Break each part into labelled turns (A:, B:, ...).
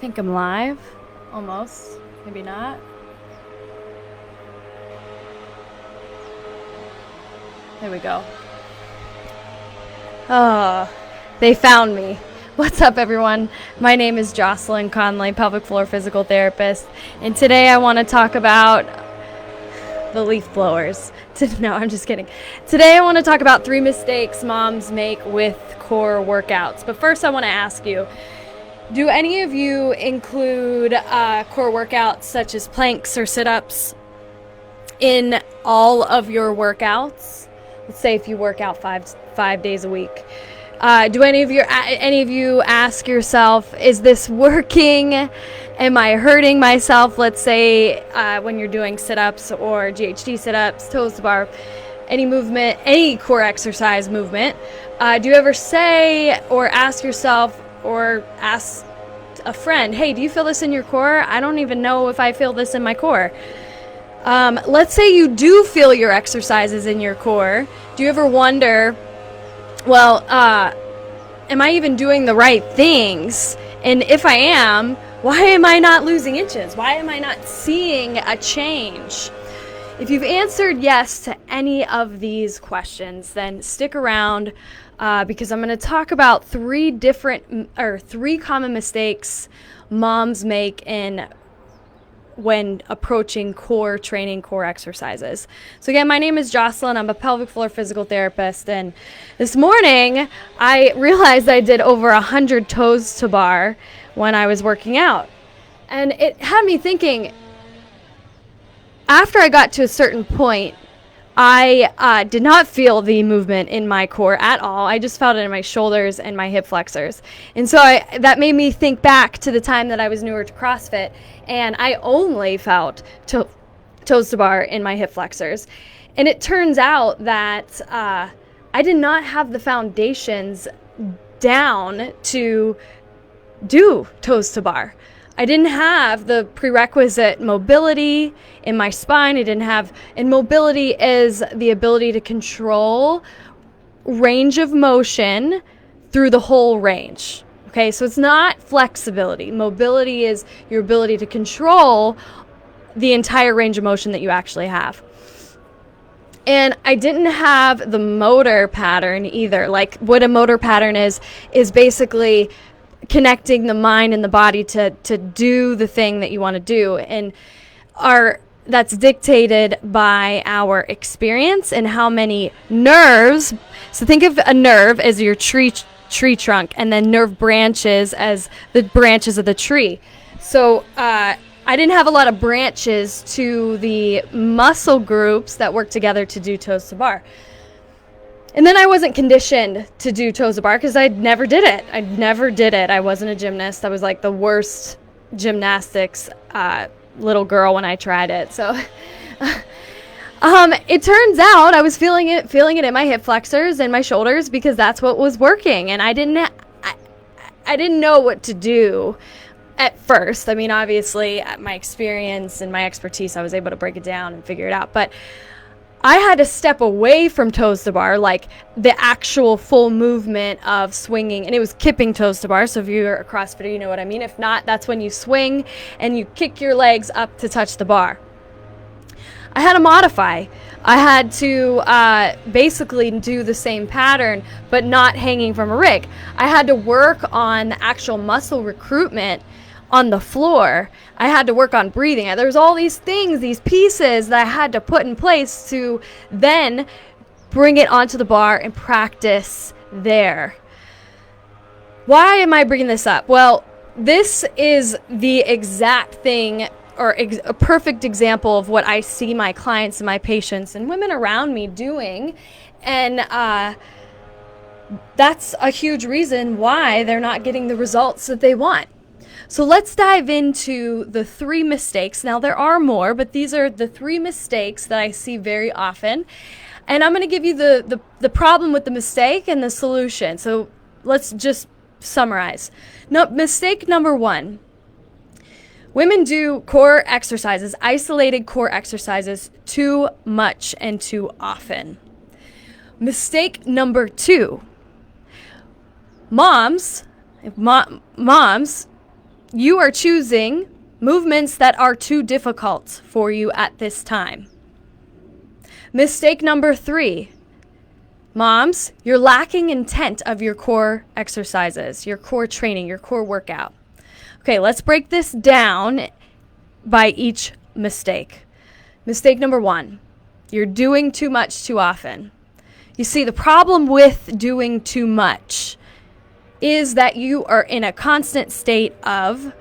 A: think I'm live. Almost. Maybe not. There we go. Oh, they found me. What's up, everyone? My name is Jocelyn Conley, pelvic floor physical therapist, and today I want to talk about the leaf blowers. No, I'm just kidding. Today I want to talk about 3 mistakes moms make with core workouts. But first I want to ask you, do any of you include core workouts such as planks or sit-ups in all of your workouts? Let's say if you work out five days a week. Do any of you ask yourself, is this working? Am I hurting myself? Let's say when you're doing sit-ups or GHD sit-ups, toes to bar, any movement, any core exercise movement. Do you ever say or ask yourself or ask a friend, hey, do you feel this in your core? I don't even know if I feel this in my core. Let's say you do feel your exercises in your core. Do you ever wonder, well, am I even doing the right things? And if I am, why am I not losing inches? Why am I not seeing a change? If you've answered yes to any of these questions, then stick around because I'm going to talk about 3 common mistakes moms make when approaching core training, core exercises. So again, my name is Jocelyn. I'm a pelvic floor physical therapist, and this morning I realized I did over 100 toes to bar when I was working out. And it had me thinking, after I got to a certain point, I did not feel the movement in my core at all. I just felt it in my shoulders and my hip flexors. And so that made me think back to the time that I was newer to CrossFit, and I only felt toes to bar in my hip flexors. And it turns out that I did not have the foundations down to do toes to bar. I didn't have the prerequisite mobility in my spine. And mobility is the ability to control range of motion through the whole range. Okay, so it's not flexibility. Mobility is your ability to control the entire range of motion that you actually have. And I didn't have the motor pattern either. Like, what a motor pattern is basically connecting the mind and the body to do the thing that you want to do. And that's dictated by our experience and how many nerves. So think of a nerve as your tree trunk, and then nerve branches as the branches of the tree. So I didn't have a lot of branches to the muscle groups that work together to do toes to bar. And then I wasn't conditioned to do toes to bar because I never did it. I wasn't a gymnast. I was like the worst gymnastics little girl when I tried it. So it turns out I was feeling it in my hip flexors and my shoulders because that's what was working. And I didn't know what to do at first. I mean, obviously, at my experience and my expertise, I was able to break it down and figure it out. But I had to step away from toes to bar, like the actual full movement of swinging, and it was kipping toes to bar. So if you're a CrossFitter, you know what I mean. If not, that's when you swing and you kick your legs up to touch the bar. I had to modify. I had to basically do the same pattern, but not hanging from a rig. I had to work on the actual muscle recruitment on the floor. I had to work on breathing. There was all these things, these pieces that I had to put in place to then bring it onto the bar and practice there. Why am I bringing this up? Well, this is the exact thing, or a perfect example of what I see my clients and my patients and women around me doing. And that's a huge reason why they're not getting the results that they want. So let's dive into the 3 mistakes. Now, there are more, but these are the 3 mistakes that I see very often. And I'm going to give you the problem with the mistake and the solution. So let's just summarize. Mistake number 1. Women do core exercises, isolated core exercises, too much and too often. Mistake number 2. Moms you are choosing movements that are too difficult for you at this time. Mistake number 3. Moms, you're lacking intent of your core exercises, your core training, your core workout. Okay, let's break this down by each mistake. Mistake number 1, you're doing too much too often. You see, the problem with doing too much is that you are in a constant state of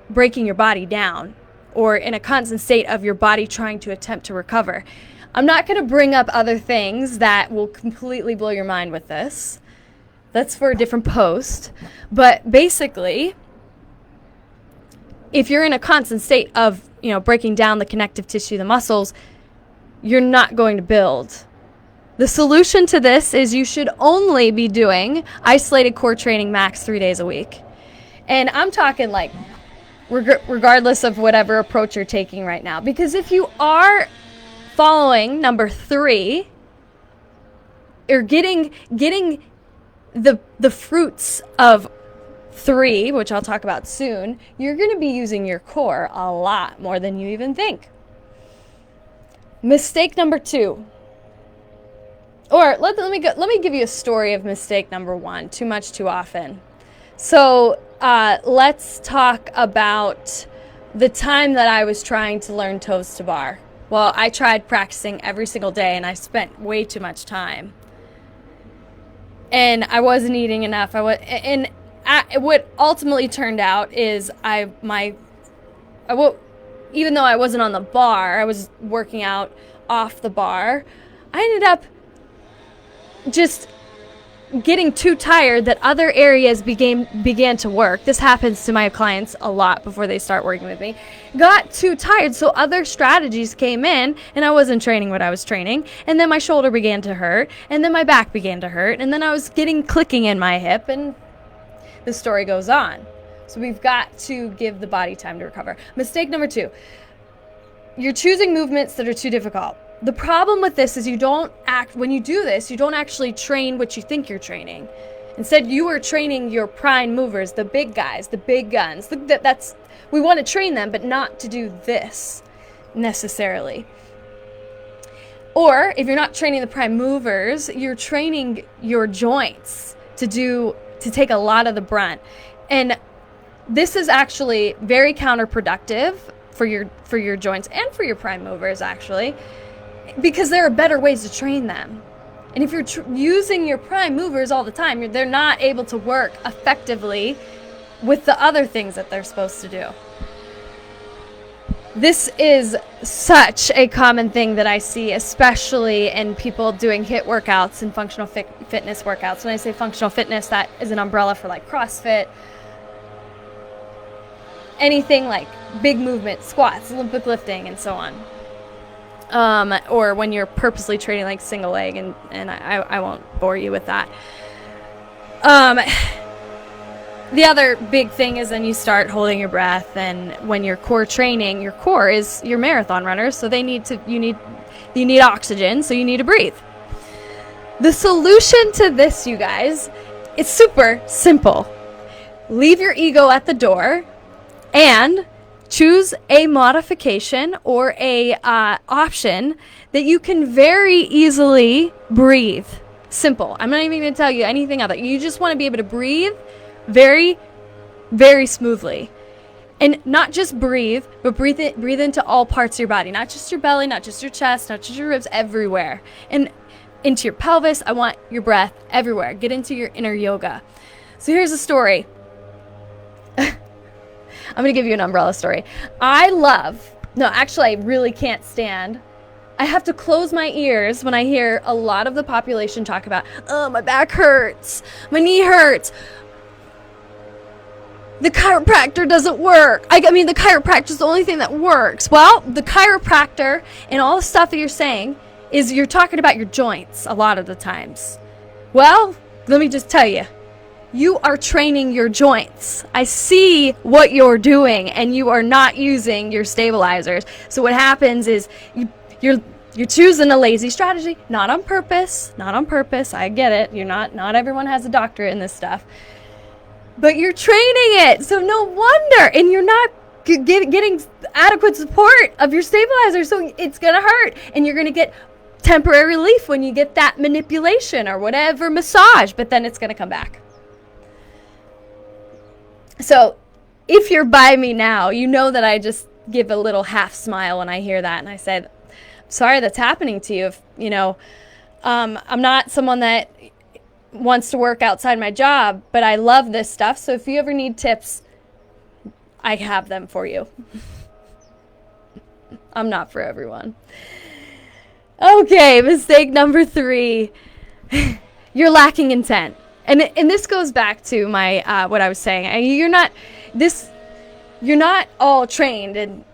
A: breaking your body down, or in a constant state of your body trying to attempt to recover. I'm not going to bring up other things that will completely blow your mind with this. That's for a different post. But basically, if you're in a constant state of, breaking down the connective tissue, the muscles, you're not going to build. The solution to this is you should only be doing isolated core training max 3 days a week. And I'm talking like regardless of whatever approach you're taking right now. Because if you are following number 3, or getting the fruits of 3, which I'll talk about soon, you're going to be using your core a lot more than you even think. Mistake number 2. Or let me give you a story of mistake number 1, too much too often. So let's talk about the time that I was trying to learn toes to bar. Well, I tried practicing every single day, and I spent way too much time. And I wasn't eating enough. What ultimately turned out is even though I wasn't on the bar, I was working out off the bar. I ended up just getting too tired that other areas began to work. This happens to my clients a lot before they start working with me. Got too tired, so other strategies came in, and I wasn't training what I was training. And then my shoulder began to hurt, and then my back began to hurt, and then I was getting clicking in my hip, and the story goes on. So we've got to give the body time to recover. Mistake number 2, you're choosing movements that are too difficult. The problem with this is when you do this, you don't actually train what you think you're training. Instead, you are training your prime movers, the big guys, the big guns. We want to train them, but not to do this necessarily. Or if you're not training the prime movers, you're training your joints to take a lot of the brunt. And this is actually very counterproductive for your joints and for your prime movers, actually, because there are better ways to train them. And if you're using your prime movers all the time, they're not able to work effectively with the other things that they're supposed to do. This is such a common thing that I see, especially in people doing HIIT workouts and functional fitness workouts. When I say functional fitness, that is an umbrella for like CrossFit, anything like big movement, squats, Olympic lifting, and so on. Or when you're purposely training like single leg, and I won't bore you with that. The other big thing is then you start holding your breath, and when you're core training, your core is your marathon runners, so you need oxygen, so you need to breathe. The solution to this, you guys, it's super simple. Leave your ego at the door and choose a modification or a option that you can very easily breathe. Simple. I'm not even going to tell you anything other. You just want to be able to breathe very, very smoothly. And not just breathe, but breathe into all parts of your body. Not just your belly, not just your chest, not just your ribs, everywhere. And into your pelvis. I want your breath everywhere. Get into your inner yoga. So here's a story. I'm going to give you an umbrella story. I really can't stand. I have to close my ears when I hear a lot of the population talk about, oh, my back hurts, my knee hurts. The chiropractor doesn't work. The chiropractor is the only thing that works. Well, the chiropractor and all the stuff that you're saying is you're talking about your joints a lot of the times. Well, let me just tell you. You are training your joints. I see what you're doing, and you are not using your stabilizers. So what happens is you're choosing a lazy strategy, not on purpose. I get it. Not everyone has a doctorate in this stuff. but you're training it. So no wonder. And you're not getting adequate support of your stabilizer. So it's going to hurt. And you're going to get temporary relief when you get that manipulation or whatever massage. But then it's going to come back. So if you're by me now, you know that I just give a little half smile when I hear that. And I said, sorry that's happening to you. If, I'm not someone that wants to work outside my job, but I love this stuff. So if you ever need tips, I have them for you. I'm not for everyone. Okay, mistake number 3. You're lacking intent. And this goes back to my what I was saying. You're not all trained, and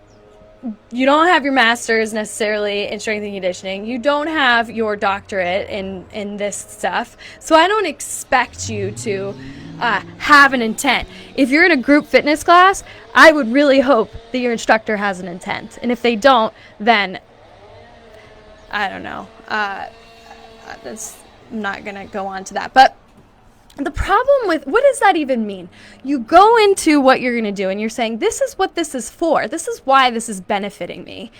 A: you don't have your master's necessarily in strength and conditioning. You don't have your doctorate in this stuff. So I don't expect you to have an intent. If you're in a group fitness class, I would really hope that your instructor has an intent. And if they don't, then I don't know. I'm not going to go on to that. But the problem with, what does that even mean? You go into what you're going to do and you're saying, this is what this is for. This is why this is benefiting me.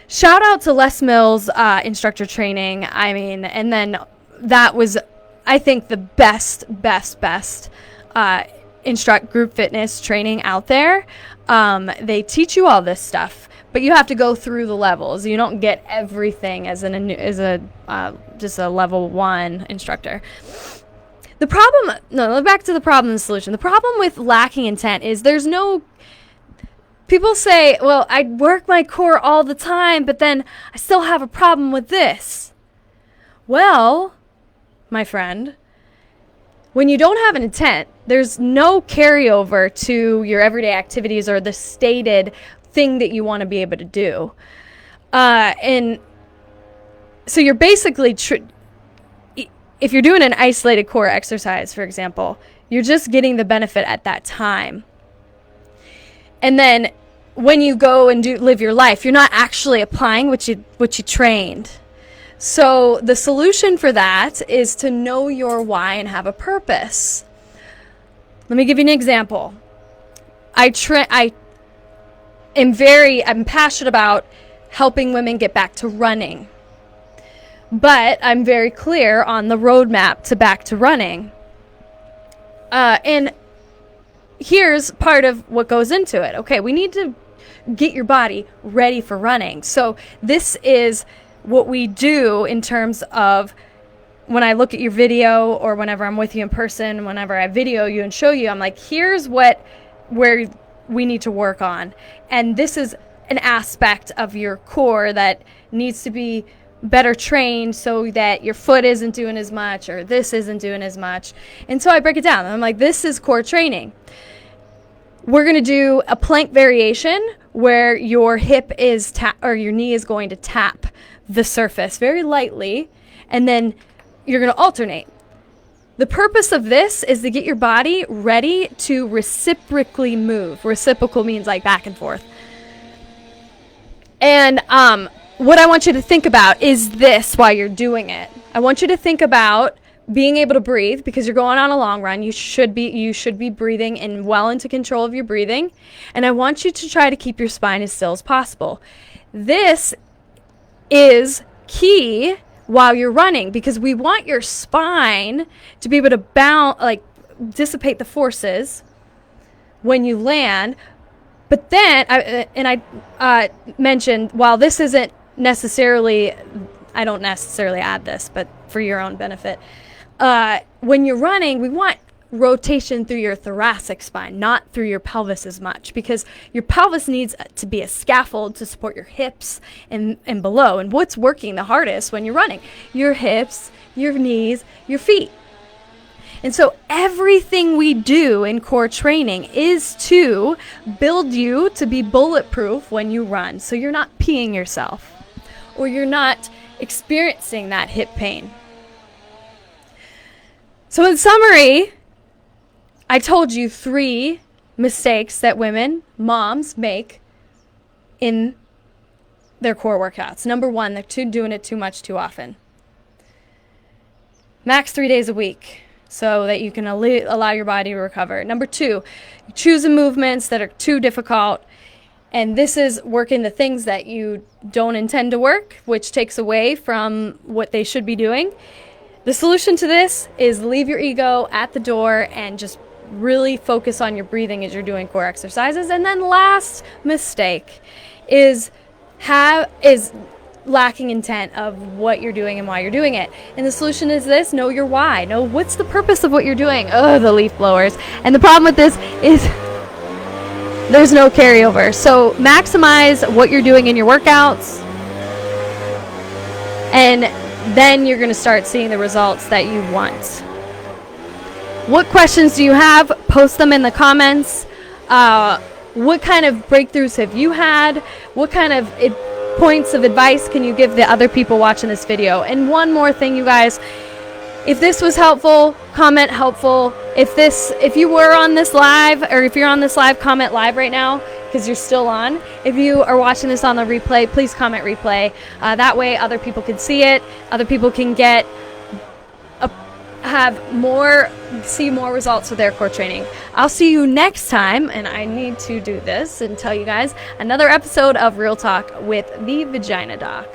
A: Shout out to Les Mills instructor training. I mean, and then that was, I think, the best group fitness training out there. They teach you all this stuff, but you have to go through the levels. You don't get everything as just a level 1 instructor. Back to the problem and solution. The problem with lacking intent is people say, well, I work my core all the time, but then I still have a problem with this. Well, my friend, when you don't have an intent, there's no carryover to your everyday activities or the stated thing that you want to be able to do. And so you're basically if you're doing an isolated core exercise, for example, you're just getting the benefit at that time. And then when you go and live your life, you're not actually applying what you trained. So the solution for that is to know your why and have a purpose. Let me give you an example. I'm passionate about helping women get back to running. But I'm very clear on the roadmap to back to running. And here's part of what goes into it. Okay, we need to get your body ready for running. So this is what we do in terms of when I look at your video or whenever I'm with you in person, whenever I video you and show you, I'm like, here's where we need to work on. And this is an aspect of your core that needs to be better trained so that your foot isn't doing as much or this isn't doing as much. And so I break it down. I'm like, this is core training. We're going to do a plank variation where your hip is or your knee is going to tap the surface very lightly, and then you're going to alternate. The purpose of this is to get your body ready to reciprocally move. Reciprocal means like back and forth. And what I want you to think about is this while you're doing it. I want you to think about being able to breathe, because you're going on a long run. You should be breathing and well into control of your breathing. And I want you to try to keep your spine as still as possible. This is key while you're running, because we want your spine to be able to dissipate the forces when you land. But then, I mentioned, while this isn't necessarily, I don't necessarily add this, but for your own benefit, when you're running, we want rotation through your thoracic spine, not through your pelvis as much, because your pelvis needs to be a scaffold to support your hips and below. And what's working the hardest when you're running? Your hips, your knees, your feet. And so everything we do in core training is to build you to be bulletproof when you run, so you're not peeing yourself or you're not experiencing that hip pain. So in summary, I told you 3 mistakes that women, moms, make in their core workouts. Number 1, they're doing it too much too often. Max 3 days a week. so that you can allow your body to recover. Number 2, choose the movements that are too difficult. And this is working the things that you don't intend to work, which takes away from what they should be doing. The solution to this is leave your ego at the door and just really focus on your breathing as you're doing core exercises. And then last mistake is lacking intent of what you're doing and why you're doing it. And the solution is this: know your why. Know what's the purpose of what you're doing. Oh, the leaf blowers. And the problem with this is there's no carryover. So maximize what you're doing in your workouts, and then you're going to start seeing the results that you want. What questions do you have? Post them in the comments. What kind of breakthroughs have you had? What kind of points of advice can you give the other people watching this video? And one more thing, you guys, if this was helpful, comment helpful. If you were on this live, or if you're on this live, comment live right now, because you're still on. If you are watching this on the replay, please comment replay. That way other people can see it. Other people can see more results with their core training. I'll see you next time, and I need to do this and tell you guys another episode of Real Talk with the Vagina Doc.